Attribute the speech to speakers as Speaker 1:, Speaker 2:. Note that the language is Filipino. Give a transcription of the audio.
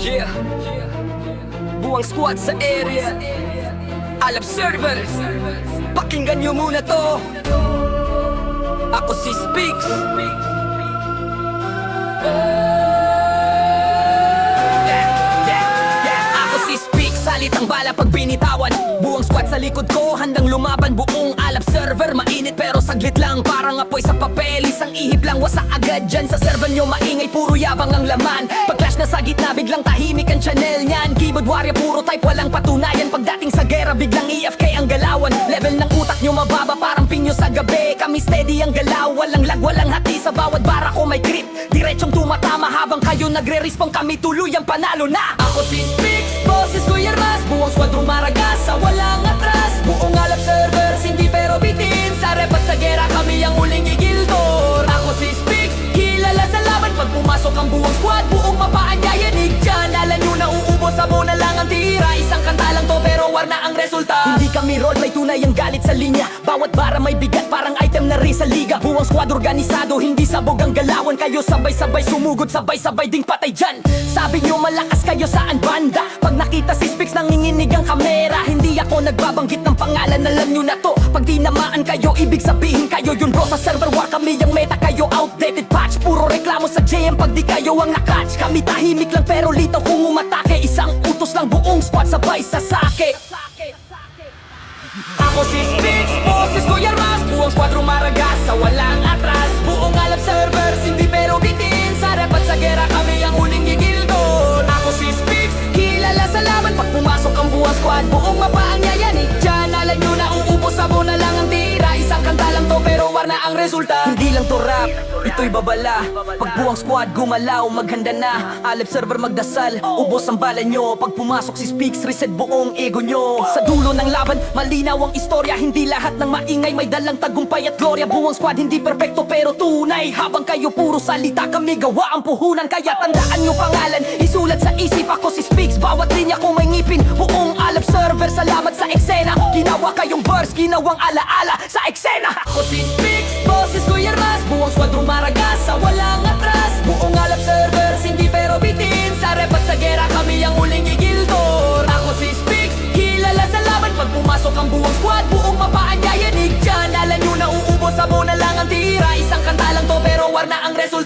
Speaker 1: Yeah, buwang squad sa area, Alab server. Pakinggan nyo muna to. Ako si Speaks. Ako si Speaks, salitang bala pag binitawan. Buwang squad sa likod ko, handang lumaban. Buong Alab server, mainit pero saglit lang. Parang apoy sa papel, isang ihip lang wasa agad dyan. Sa server nyo maingay, puro yabang ang laman. Pag clash na sa gitna, biglang tahimik ang channel niyan. Keyboard warrior, puro type, walang patunayan. Pagdating sa gera, biglang EFK ang galawan. Level ng utak nyo mababa, parang pinyo sa gabi. Kami steady ang galaw, walang lag, walang hati. Sa bawat bara ko may grip, diretsong tumatama. Habang kayo nagre-respawn, kami tuluyang panalo na. Ako si Speaks, boses ko yarmas. Buong squad rumaragas, sa walang atras. Buong Alab servers, hindi pero bitin. Sa rep at sa gera, kami ang huling gigildor. Ako si Speaks, kilala sa laban. Pag pumasok ang buong squad, buong mapaan yayanig dyan. Alam nyo na uubos, sabo na lang ang tira. Isang kanta lang to pero war na ang resulta. Hindi kami roll, may tunay ang galit sa linya. Bawat bara may bigat, parang item na rin sa liga. Buong squad organisado, hindi sabog ang galawan. Kayo sabay-sabay sumugod, sabay-sabay ding patay dyan. Sabi nyo malakas kayo saan banda? Pag nakita si Speaks, nanginginig ang kamera. Hindi ako nagbabanggit ng pangalan, alam nyo na to. Pag dinamaan kayo, ibig sabihin kayo yun bro. Sa server war kami ang meta, kayo outdated patch. Puro reklamo sa JM pag di kayo ang nakatch. Kami tahimik lang pero lito kung umatake. Isang utos lang, buong squad sabay sasake. Ako si Speaks, boses ko yarmas. Buong squad rumaragas, sa walang atras. Buong Alab servers, hindi pero bitin. Sa rep at sa gera, kami ang huling gigildor. Ako si Speaks, kilala sa laban. Pag pumasok ang buong squad, buong mapa ang yayanig dyan. Alam nyo na uubos, sabo na lang ang tira. Isang kanta lang to pero war na ang resulta. Hindi lang to rap, ito'y babala. Pag buong squad gumalaw, maghanda na. Alab server magdasal, ubos ang bala nyo. Pag pumasok si Speaks, reset buong ego nyo. Sa dulo ng laban, malinaw ang istorya. Hindi lahat ng maingay may dalang tagumpay at gloria. Buong squad hindi perpekto pero tunay. Habang kayo puro salita, kami gawa ang puhunan. Kaya tandaan nyo pangalan, isulat sa isip. Ako si Speaks, bawat linya ko may ngipin. Buong Alab server, salamat sa eksena. Ginawa kayong verse, ginawang alaala sa eksena. Ako si Speaks, boses ko yarmas. Buong squad rumaragas, sa walang atras. Buong Alab servers, hindi pero bitin. Sa rep at sa gera, kami ang huling gigildor. Ako si Speaks, kilala sa laban. Pag pumasok ang buong squad, buong mapaan yayanig dyan. Alam nyo na uubos, sabo na lang ang tira. Isang kanta lang to pero war na ang resulta.